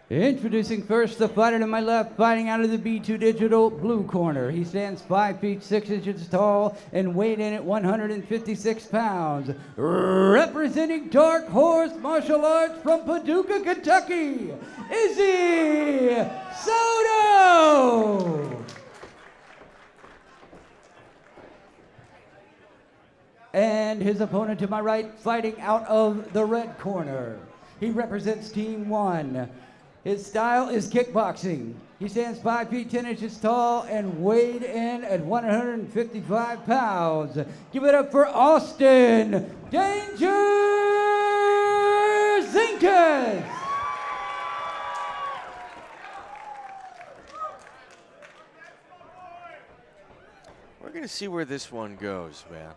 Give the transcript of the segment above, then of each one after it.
Introducing first the fighter to my left, fighting out of the B2 Digital blue corner. He stands 5 feet 6 inches tall and weighed in at 156 pounds. Representing Dark Horse Martial Arts from Paducah, Kentucky, Izzy Soto! And his opponent to my right, fighting out of the red corner. He represents Team 1. His style is kickboxing. He stands 5 feet 10 inches tall and weighed in at 155 pounds. Give it up for Austin Danger Czenkus! We're going to see where this one goes, man.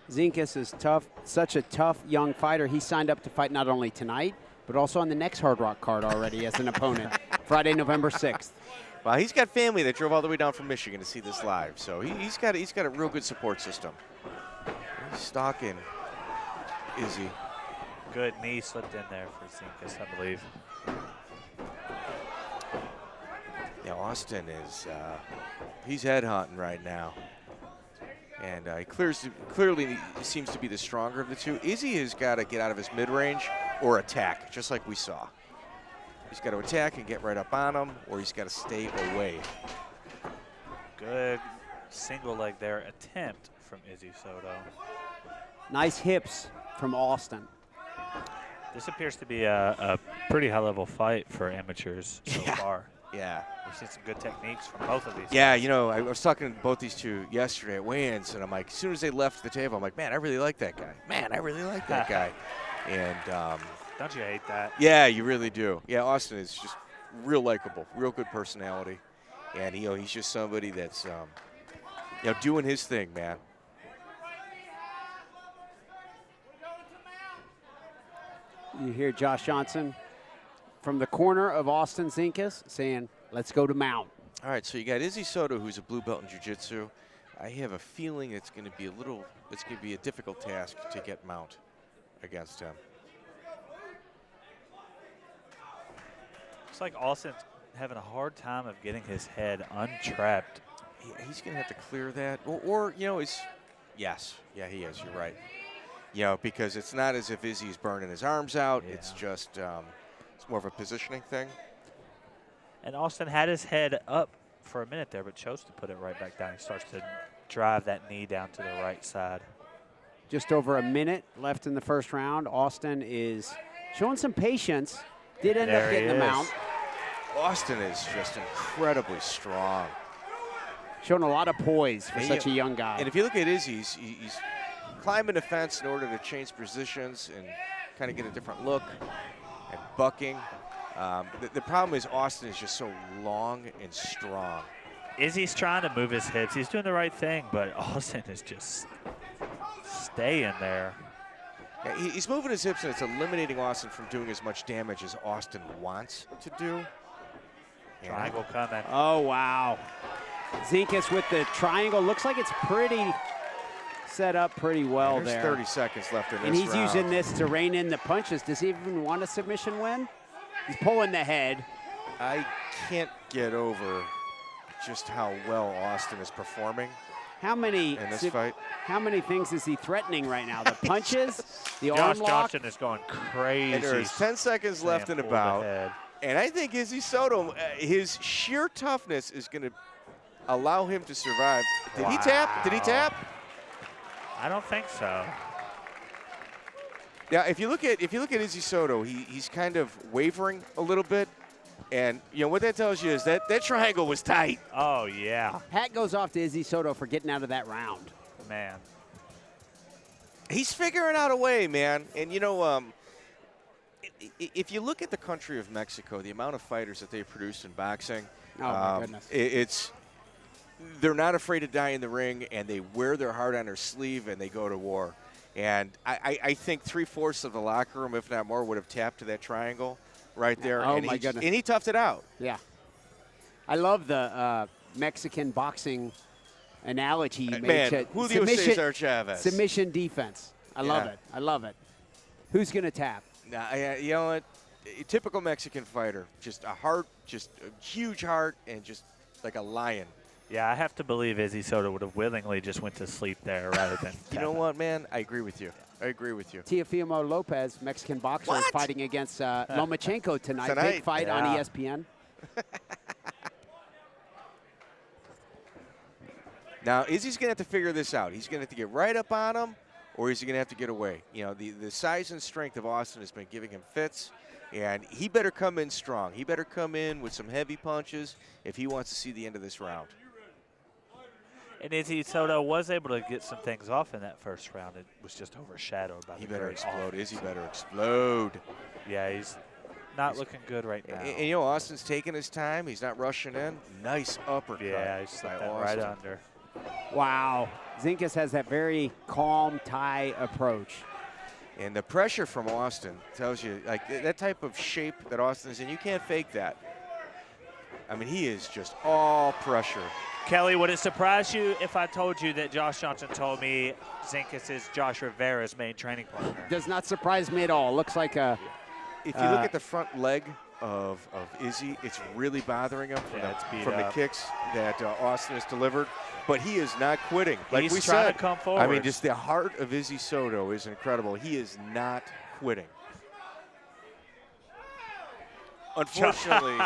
Czenkus is tough, such a tough young fighter. He signed up to fight not only tonight, but also on the next Hard Rock card already as an opponent, Friday, November 6th. Well, he's got family that drove all the way down from Michigan to see this live, so he's got a real good support system. He's stalking Izzy. Good knee slipped in there for Czenkus, I believe. Yeah, Austin is he's headhunting right now. And he clearly seems to be the stronger of the two. Izzy has got to get out of his mid-range or attack, just like we saw. He's got to attack and get right up on him, or he's got to stay away. Good single leg there attempt from Izzy Soto. Nice hips from Austin. This appears to be a pretty high-level fight for amateurs so far. Yeah. We've seen some good techniques from both of these. Yeah, you know, I was talking to both these two yesterday at weigh-ins, and I'm like, as soon as they left the table, I'm like, man, I really like that guy. Man, I really like that guy. And don't you hate that? Yeah, you really do. Yeah, Austin is just real likable, real good personality, and he's just somebody that's doing his thing, man. You hear Josh Johnson from the corner of Austin Czenkus saying, let's go to mount. All right, so you got Izzy Soto, who's a blue belt in jiu-jitsu. I have a feeling it's going to be a difficult task to get mount against him. Looks like Austin's having a hard time of getting his head untrapped. He's going to have to clear that, or yes, yeah, he is. You're right. Because it's not as if Izzy's burning his arms out. Yeah. It's just it's more of a positioning thing. And Austin had his head up for a minute there, but chose to put it right back down. He starts to drive that knee down to the right side. Just over a minute left in the first round. Austin is showing some patience. Did end up getting the mount. Austin is just incredibly strong. Showing a lot of poise for such a young guy. And if you look at Izzy, he's climbing the fence in order to change positions and kind of get a different look and bucking. The problem is Austin is just so long and strong. Izzy's trying to move his hips. He's doing the right thing, but Austin is just staying there. Yeah, he's moving his hips, and it's eliminating Austin from doing as much damage as Austin wants to do. Triangle coming. Oh, wow. Czenkus with the triangle. Looks like it's pretty set up pretty well there. There's 30 seconds left in this round. And he's round. using this to rein in the punches. Does he even want a submission win? He's pulling the head. I can't get over just how well Austin is performing. How many in this fight? How many things is he threatening right now? The punches, the Josh arm lock. Johnson is going crazy. And there's 10 seconds left in about. And I think Izzy Soto, his sheer toughness is going to allow him to survive. Did he tap? Did he tap? I don't think so. Yeah, if you look at Izzy Soto, he's kind of wavering a little bit. And, what that tells you is that triangle was tight. Oh, yeah. Hat goes off to Izzy Soto for getting out of that round. Man. He's figuring out a way, man. And, if you look at the country of Mexico, the amount of fighters that they produce in boxing, my goodness. They're not afraid to die in the ring, and they wear their heart on their sleeve, and they go to war. And I think 3/4 of the locker room, if not more, would have tapped to that triangle right there. Oh, and my goodness. And he toughed it out. Yeah. I love the Mexican boxing analogy he made to Julio Cesar Chavez. Submission defense. I love it. I love it. Who's going to tap? You know what? a typical Mexican fighter, just a heart, just a huge heart, and just like a lion. Yeah, I have to believe Izzy Soto would have willingly just went to sleep there rather than. You know what, man? I agree with you. I agree with you. Teofimo Lopez, Mexican boxer, is What? fighting against Lomachenko tonight. Tonight? Big fight on Yeah. ESPN. Now, Izzy's going to have to figure this out. He's going to have to get right up on him, or is he going to have to get away? You know, the size and strength of Austin has been giving him fits, and he better come in strong. He better come in with some heavy punches if he wants to see the end of this round. And Izzy Soto was able to get some things off in that first round. It was just overshadowed by He the better great explode. offense. Izzy better explode. Yeah, he's not looking good right now. And, you know, Austin's taking his time. He's not rushing in. Nice uppercut. Yeah, he slipped by that right Austin. under. Wow. Czenkus has that very calm Thai approach. And the pressure from Austin tells you, like, that type of shape that Austin's in, you can't fake that. I mean, he is just all pressure. Kelly, would it surprise you if I told you that Josh Johnson told me Czenkus is Josh Rivera's main training partner? Does not surprise me at all. Looks like a If you look at the front leg of Izzy, it's really bothering him from, Yeah, it's beat from the up. kicks that Austin has delivered. But he is not quitting. Like He's we trying said, to come I forward. mean, just the heart of Izzy Soto is incredible. He is not quitting. Unfortunately,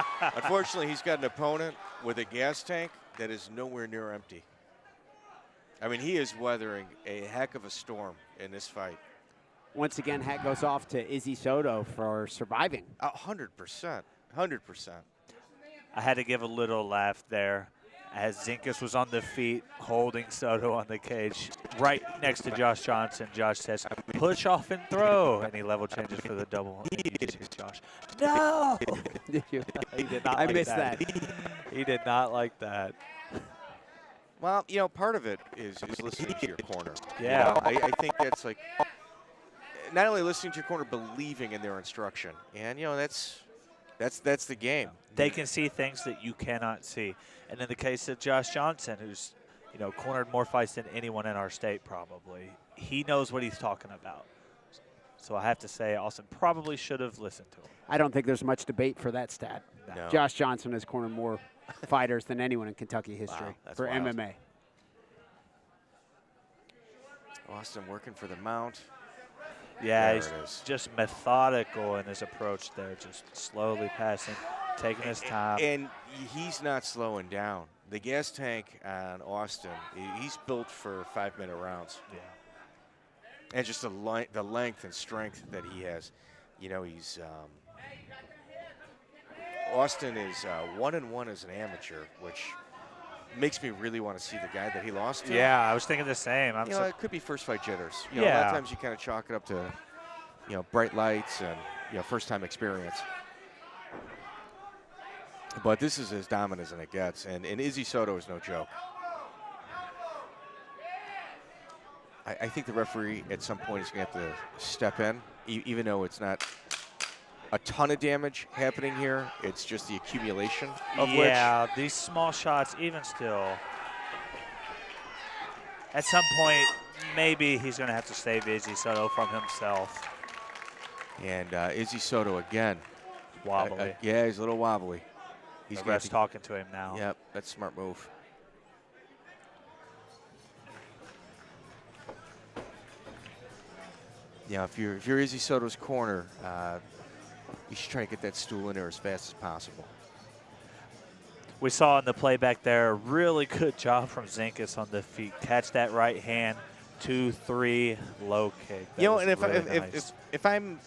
he's got an opponent with a gas tank that is nowhere near empty. I mean, he is weathering a heck of a storm in this fight. once again, hat goes off to Izzy Soto for surviving. 100%. 100%. I had to give a little laugh there as Czenkus was on the feet holding Soto on the cage right next to Josh Johnson. Josh says, push off and throw. And he level changes for the double. And he says, Josh, no! Did you? He did not I like missed that. He did not like that. Well, you know, part of it is listening to your corner. Yeah. You know, I think that's like not only listening to your corner, believing in their instruction. And, you know, that's the game. They can see things that you cannot see. And in the case of Josh Johnson, who's, you know, cornered more fights than anyone in our state probably, he knows what he's talking about. So I have to say Austin probably should have listened to him. I don't think there's much debate for that stat. No. Josh Johnson has cornered more fighters than anyone in Kentucky history Wow, that's for wild. MMA. Austin working for the mount. Yeah, There he's it is. just methodical in his approach there, just slowly passing, taking his time. And he's not slowing down. The gas tank on Austin, he's built for 5-minute rounds. Yeah. And just the length and strength that he has. You know, he's Austin is 1-1 as an amateur, which makes me really want to see the guy that he lost to. Yeah, I was thinking the same. You know, it could be first fight jitters. You know, a lot Yeah. of times you kind of chalk it up to, you know, bright lights and, you know, first-time experience. But this is as dominant as it gets, and Izzy Soto is no joke. I think the referee at some point is going to have to step in, even though it's not a ton of damage happening here. It's just the accumulation of yeah, these small shots, even still, at some point, maybe he's going to have to save Izzy Soto from himself. And Izzy Soto again. Wobbly. Yeah, he's a little wobbly. He's The got ref's talking to him now. Yep, that's a smart move. Yeah, if you're Izzy Soto's corner, you should try to get that stool in there as fast as possible. We saw in the playback there a really good job from Czenkus on the feet. Catch that right hand, 2-3 low kick. That You know, was and really nice. if I'm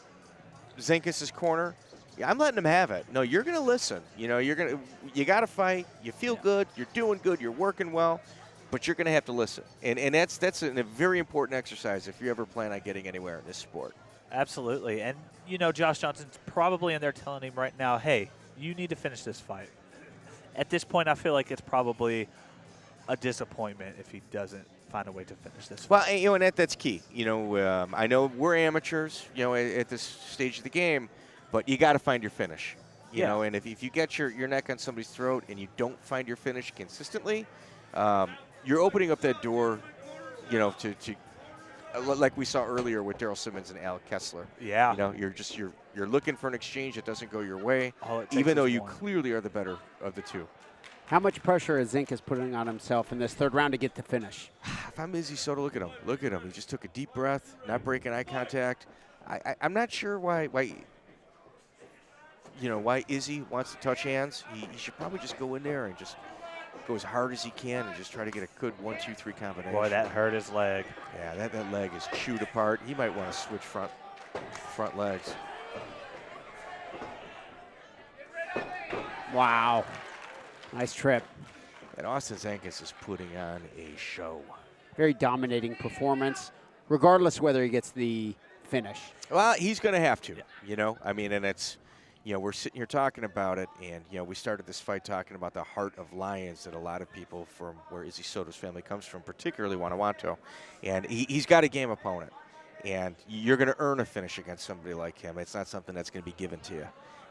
Czenkus' corner, yeah, I'm letting him have it. No, you're going to listen. You know, you got to fight. You feel good. You're doing good. You're working well. But you're going to have to listen. And that's a very important exercise if you ever plan on getting anywhere in this sport. Absolutely. And, you know, Josh Johnson's probably in there telling him right now, hey, you need to finish this fight. At this point, I feel like it's probably a disappointment if he doesn't find a way to finish this fight. Well, and, you know, and that's key. You know, I know we're amateurs, you know, at this stage of the game, but you got to find your finish. You know, and if you get your neck on somebody's throat and you don't find your finish consistently, you're opening up that door, you know, to like we saw earlier with Daryl Simmons and Alec Kessler. Yeah. You know, you're looking for an exchange that doesn't go your way, All it takes even though is you one. clearly are the better of the two. How much pressure is Czenkus putting on himself in this third round to get the finish? If I'm Izzy Soto, look at him. Look at him. He just took a deep breath, not breaking eye contact. I'm not sure why Izzy wants to touch hands. He should probably just go in there and just go as hard as he can and just try to get a good 1-2-3 combination. Boy, that hurt his leg. Yeah, that leg is chewed apart. He might want to switch front legs. Wow. Nice trip. And Austin Czenkus is putting on a show. Very dominating performance, regardless whether he gets the finish. Well, he's going to have to, you know. I mean, and it's, you know, we're sitting here talking about it, and, you know, we started this fight talking about the heart of lions that a lot of people from where Izzy Soto's family comes from, particularly Guanajuato. And he's got a game opponent. And you're going to earn a finish against somebody like him. It's not something that's going to be given to you.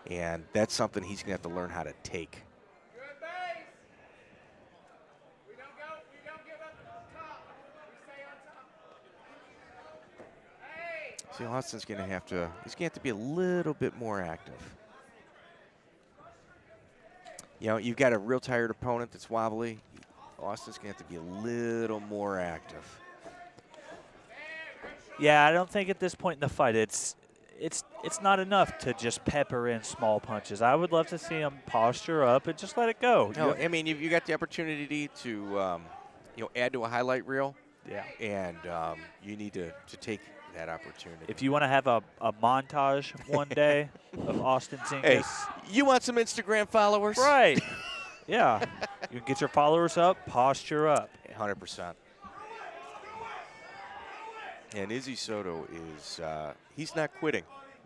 And that's something he's going to have to learn how to take. See, Austin's going to have to, he's going to have to be a little bit more active. You know, you've got a real tired opponent that's wobbly. Austin's going to have to be a little more active. Yeah, I don't think at this point in the fight it's not enough to just pepper in small punches. I would love to see him posture up and just let it go. No, I mean, you got the opportunity to, you know, add to a highlight reel. Yeah. And you need to take that opportunity. If you want to have a montage one day of Austin Czenkus. Hey, you want some Instagram followers? Right. Yeah. You can get your followers up, posture up. 100%. And Izzy Soto is, he's not quitting.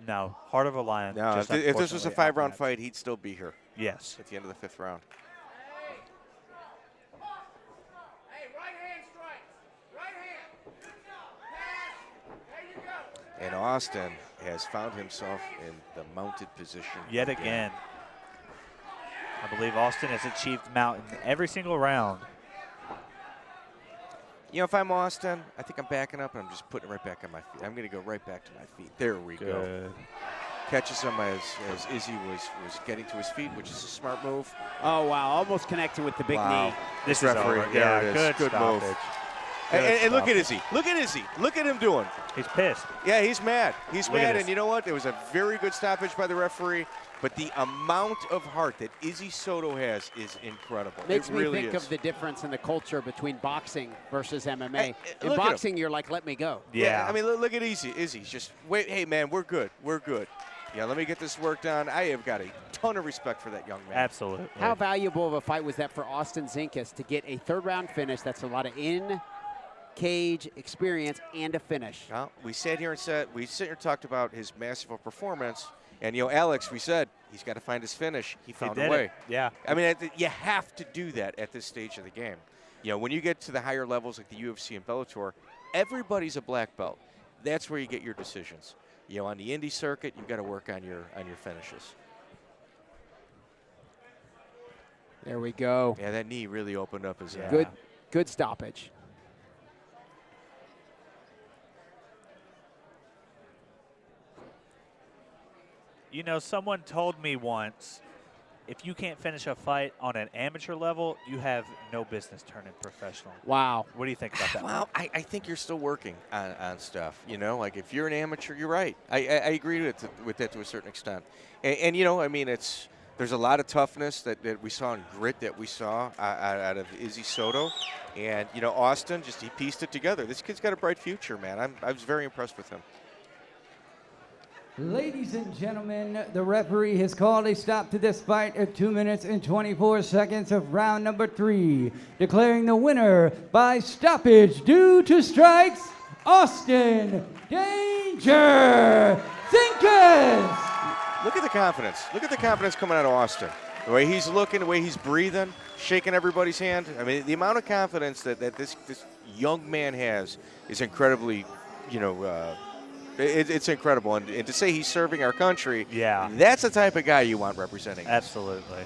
No, heart of a lion. No, just if this was a unfortunately 5-round outmatched. fight, he'd still be here Yes. at the end of the 5th round. And Austin has found himself in the mounted position. Yet again. I believe Austin has achieved mountain every single round. You know, if I'm Austin, I think I'm backing up and I'm just putting it right back on my feet. I'm going to go right back to my feet. There we go. Good. Catches him as Izzy was getting to his feet, which is a smart move. Oh, wow. Almost connecting with the big knee. This is referee. over. There Yeah, it is. good move. stoppage. And look at stoppage. Izzy. Look at Izzy. Look at him doing. He's pissed. Yeah, he's mad. He's Look at mad, this. and you know what? It was a very good stoppage by the referee, but the amount of heart that Izzy Soto has is incredible. Makes it me really think is. of the difference in the culture between boxing versus MMA. Hey, In look at him. boxing, you're like, let me go. Yeah. I mean, look at Izzy. Izzy's just, wait, hey, man, we're good. We're good. Yeah, let me get this work done. I have got a ton of respect for that young man. Absolutely. How valuable of a fight was that for Austin Czenkus to get a third-round finish? That's a lot of in-cage experience and a finish. Well, we sat here and talked about his massive performance, and you know, Alex, we said he's got to find his finish. He found did a way. it. Yeah. I mean, you have to do that at this stage of the game. You know, when you get to the higher levels like the UFC and Bellator, everybody's a black belt. That's where you get your decisions. You know, on the indie circuit, you've got to work on your finishes. There we go. Yeah, that knee really opened up his Yeah. Good stoppage. You know, someone told me once, if you can't finish a fight on an amateur level, you have no business turning professional. Wow. What do you think about that? Well, I think you're still working on stuff. You know, like if you're an amateur, you're right. I agree with that to a certain extent. And you know, I mean, there's a lot of toughness that we saw and grit that we saw out of Izzy Soto. And, you know, Austin, he pieced it together. This kid's got a bright future, man. I was very impressed with him. Ladies and gentlemen, the referee has called a stop to this fight at 2 minutes and 24 seconds of round number 3, declaring the winner by stoppage due to strikes, Austin Danger Czenkus. Look at the confidence. Look at the confidence coming out of Austin. The way he's looking, the way he's breathing, shaking everybody's hand. I mean, the amount of confidence that this young man has is incredibly, you know, it's incredible. And to say he's serving our country, Yeah. that's the type of guy you want representing us. Absolutely.